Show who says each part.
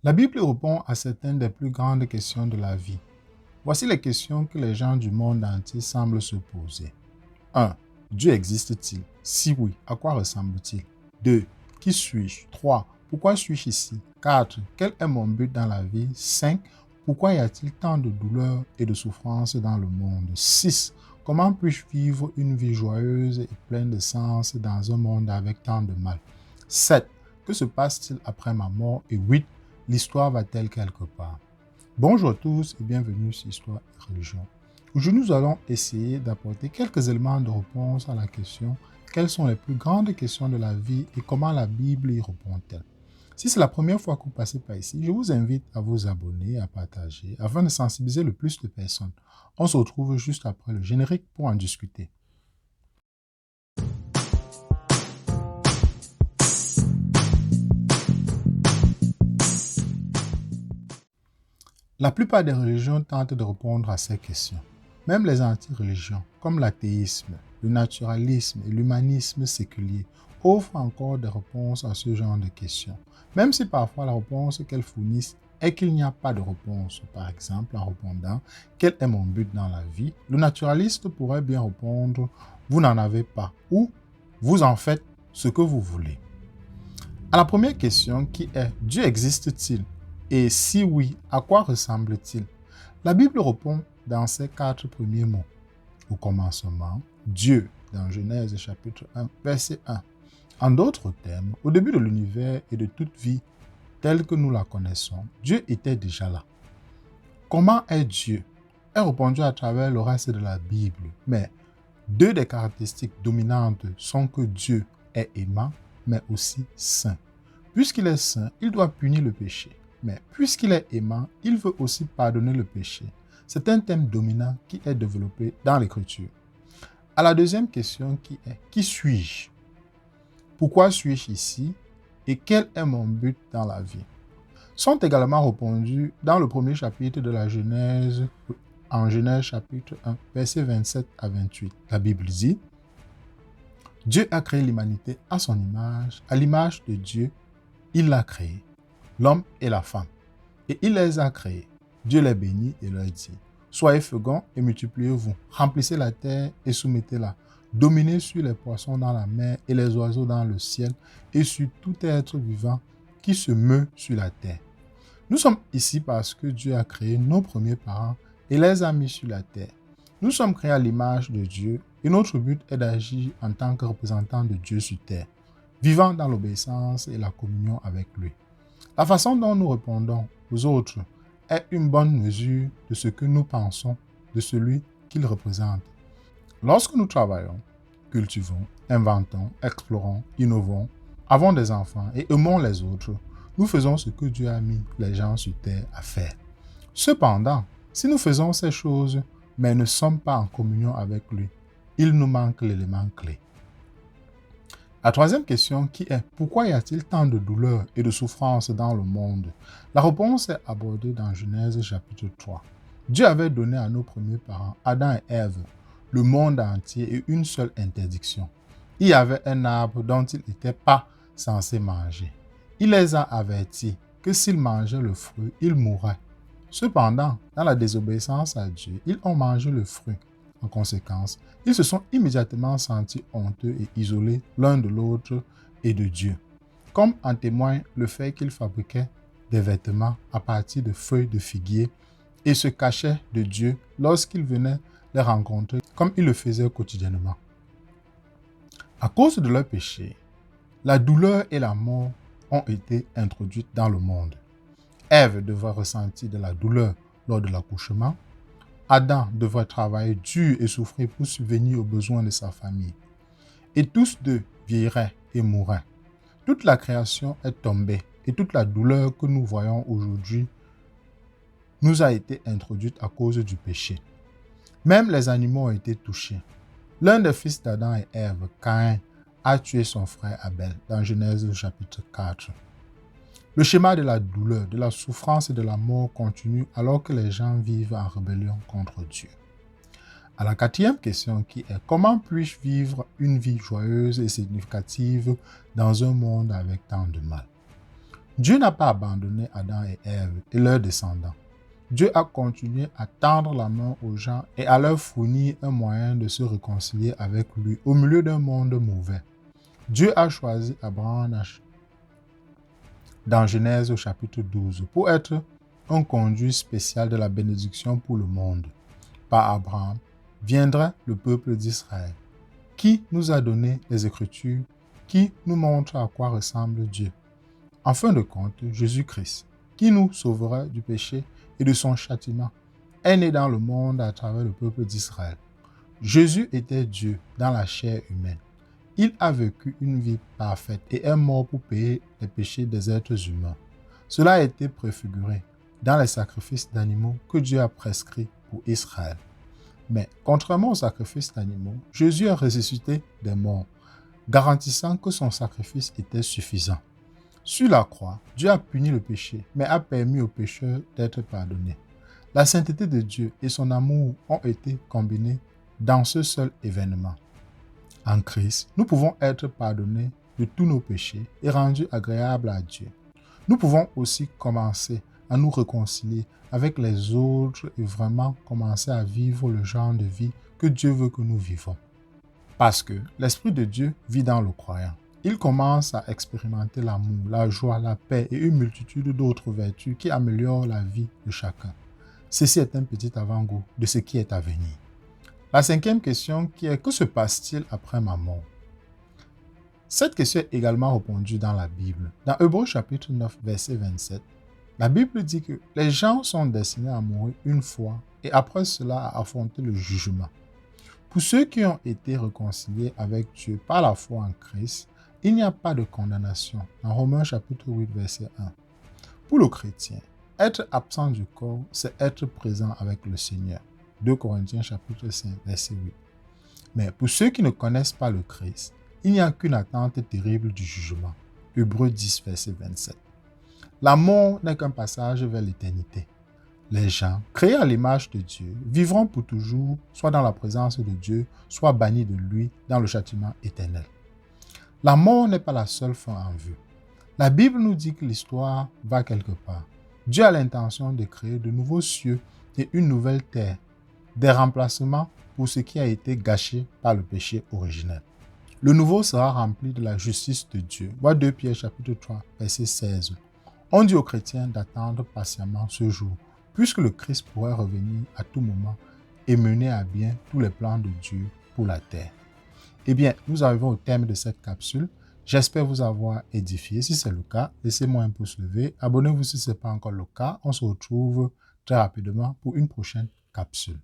Speaker 1: La Bible répond à certaines des plus grandes questions de la vie. Voici les questions que les gens du monde entier semblent se poser. 1. Dieu existe-t-il? Si oui, à quoi ressemble-t-il? 2. Qui suis-je? 3. Pourquoi suis-je ici? 4. Quel est mon but dans la vie? 5. Pourquoi y a-t-il tant de douleurs et de souffrances dans le monde? 6. Comment puis-je vivre une vie joyeuse et pleine de sens dans un monde avec tant de mal? 7. Que se passe-t-il après ma mort? Et 8. L'histoire va-t-elle quelque part? Bonjour à tous et bienvenue sur Histoire et Religion. Aujourd'hui, nous allons essayer d'apporter quelques éléments de réponse à la question quelles sont les plus grandes questions de la vie et comment la Bible y répond-elle. Si c'est la première fois que vous passez par ici, je vous invite à vous abonner, à partager, afin de sensibiliser le plus de personnes. On se retrouve juste après le générique pour en discuter. La plupart des religions tentent de répondre à ces questions. Même les anti-religions, comme l'athéisme, le naturalisme et l'humanisme séculier, offrent encore des réponses à ce genre de questions. Même si parfois la réponse qu'elles fournissent est qu'il n'y a pas de réponse. Par exemple, en répondant « Quel est mon but dans la vie ?», le naturaliste pourrait bien répondre « Vous n'en avez pas » ou « Vous en faites ce que vous voulez ». À la première question qui est « Dieu existe-t-il ?» et si oui, à quoi ressemble-t-il? La Bible répond dans ces 4 premiers mots. Au commencement, Dieu, dans Genèse chapitre 1, verset 1. En d'autres termes, au début de l'univers et de toute vie telle que nous la connaissons, Dieu était déjà là. Comment est Dieu? Est répondu à travers le reste de la Bible, mais 2 des caractéristiques dominantes sont que Dieu est aimant, mais aussi saint. Puisqu'il est saint, il doit punir le péché. Mais puisqu'il est aimant, il veut aussi pardonner le péché. C'est un thème dominant qui est développé dans l'Écriture. À la deuxième question qui est « Qui suis-je? Pourquoi suis-je ici? Et quel est mon but dans la vie ?» sont également répondus dans le premier chapitre de la Genèse, en Genèse chapitre 1, versets 27 à 28. La Bible dit « Dieu a créé l'humanité à son image, à l'image de Dieu, il l'a créée. L'homme et la femme. Et il les a créés. Dieu les bénit et leur dit, soyez féconds et multipliez-vous, remplissez la terre et soumettez-la, dominez sur les poissons dans la mer et les oiseaux dans le ciel et sur tout être vivant qui se meut sur la terre. Nous sommes ici parce que Dieu a créé nos premiers parents et les a mis sur la terre. Nous sommes créés à l'image de Dieu et notre but est d'agir en tant que représentants de Dieu sur terre, vivant dans l'obéissance et la communion avec lui. La façon dont nous répondons aux autres est une bonne mesure de ce que nous pensons de celui qu'ils représentent. Lorsque nous travaillons, cultivons, inventons, explorons, innovons, avons des enfants et aimons les autres, nous faisons ce que Dieu a mis les gens sur terre à faire. Cependant, si nous faisons ces choses, mais ne sommes pas en communion avec lui, il nous manque l'élément clé. La troisième question qui est « Pourquoi y a-t-il tant de douleurs et de souffrances dans le monde ?» La réponse est abordée dans Genèse chapitre 3. Dieu avait donné à nos premiers parents, Adam et Ève, le monde entier et une seule interdiction. Il y avait un arbre dont ils n'étaient pas censés manger. Il les a avertis que s'ils mangeaient le fruit, ils mourraient. Cependant, dans la désobéissance à Dieu, ils ont mangé le fruit. En conséquence, ils se sont immédiatement sentis honteux et isolés l'un de l'autre et de Dieu, comme en témoigne le fait qu'ils fabriquaient des vêtements à partir de feuilles de figuier et se cachaient de Dieu lorsqu'il venait les rencontrer, comme ils le faisaient quotidiennement. À cause de leur péché, la douleur et la mort ont été introduites dans le monde. Ève devrait ressentir de la douleur lors de l'accouchement. Adam devrait travailler dur et souffrir pour subvenir aux besoins de sa famille. Et tous deux vieilliraient et mourraient. Toute la création est tombée et toute la douleur que nous voyons aujourd'hui nous a été introduite à cause du péché. Même les animaux ont été touchés. L'un des fils d'Adam et Ève, Caïn, a tué son frère Abel dans Genèse chapitre 4. Le schéma de la douleur, de la souffrance et de la mort continue alors que les gens vivent en rébellion contre Dieu. À la quatrième question qui est « Comment puis-je vivre une vie joyeuse et significative dans un monde avec tant de mal ?» Dieu n'a pas abandonné Adam et Ève et leurs descendants. Dieu a continué à tendre la main aux gens et à leur fournir un moyen de se réconcilier avec lui au milieu d'un monde mauvais. Dieu a choisi Abraham dans Genèse au chapitre 12 pour être un conduit spécial de la bénédiction pour le monde. Par Abraham viendra le peuple d'Israël, qui nous a donné les Écritures, qui nous montre à quoi ressemble Dieu. En fin de compte, Jésus-Christ, qui nous sauvera du péché et de son châtiment, est né dans le monde à travers le peuple d'Israël. Jésus était Dieu dans la chair humaine. Il a vécu une vie parfaite et est mort pour payer les péchés des êtres humains. Cela a été préfiguré dans les sacrifices d'animaux que Dieu a prescrits pour Israël. Mais contrairement aux sacrifices d'animaux, Jésus a ressuscité des morts, garantissant que son sacrifice était suffisant. Sur la croix, Dieu a puni le péché, mais a permis aux pécheurs d'être pardonnés. La sainteté de Dieu et son amour ont été combinés dans ce seul événement. En Christ, nous pouvons être pardonnés de tous nos péchés et rendus agréables à Dieu. Nous pouvons aussi commencer à nous réconcilier avec les autres et vraiment commencer à vivre le genre de vie que Dieu veut que nous vivons. Parce que l'Esprit de Dieu vit dans le croyant. Il commence à expérimenter l'amour, la joie, la paix et une multitude d'autres vertus qui améliorent la vie de chacun. Ceci est un petit avant-goût de ce qui est à venir. La cinquième question qui est: que se passe-t-il après ma mort? Cette question est également répondue dans la Bible. Dans Hébreux chapitre 9, verset 27, la Bible dit que les gens sont destinés à mourir une fois et après cela à affronter le jugement. Pour ceux qui ont été réconciliés avec Dieu par la foi en Christ, il n'y a pas de condamnation. Dans Romains chapitre 8, verset 1. Pour le chrétien, être absent du corps, c'est être présent avec le Seigneur. 2 Corinthiens chapitre 5, verset 8. Mais pour ceux qui ne connaissent pas le Christ, il n'y a qu'une attente terrible du jugement. Hébreux 10, verset 27. La mort n'est qu'un passage vers l'éternité. Les gens, créés à l'image de Dieu, vivront pour toujours, soit dans la présence de Dieu, soit bannis de lui dans le châtiment éternel. La mort n'est pas la seule fin en vue. La Bible nous dit que l'histoire va quelque part. Dieu a l'intention de créer de nouveaux cieux et une nouvelle terre, des remplacements pour ce qui a été gâché par le péché originel. Le nouveau sera rempli de la justice de Dieu. Vois 2 Pierre chapitre 3, verset 16. On dit aux chrétiens d'attendre patiemment ce jour, puisque le Christ pourrait revenir à tout moment et mener à bien tous les plans de Dieu pour la terre. Eh bien, nous arrivons au terme de cette capsule. J'espère vous avoir édifié. Si c'est le cas, laissez-moi un pouce levé. Abonnez-vous si ce n'est pas encore le cas. On se retrouve très rapidement pour une prochaine capsule.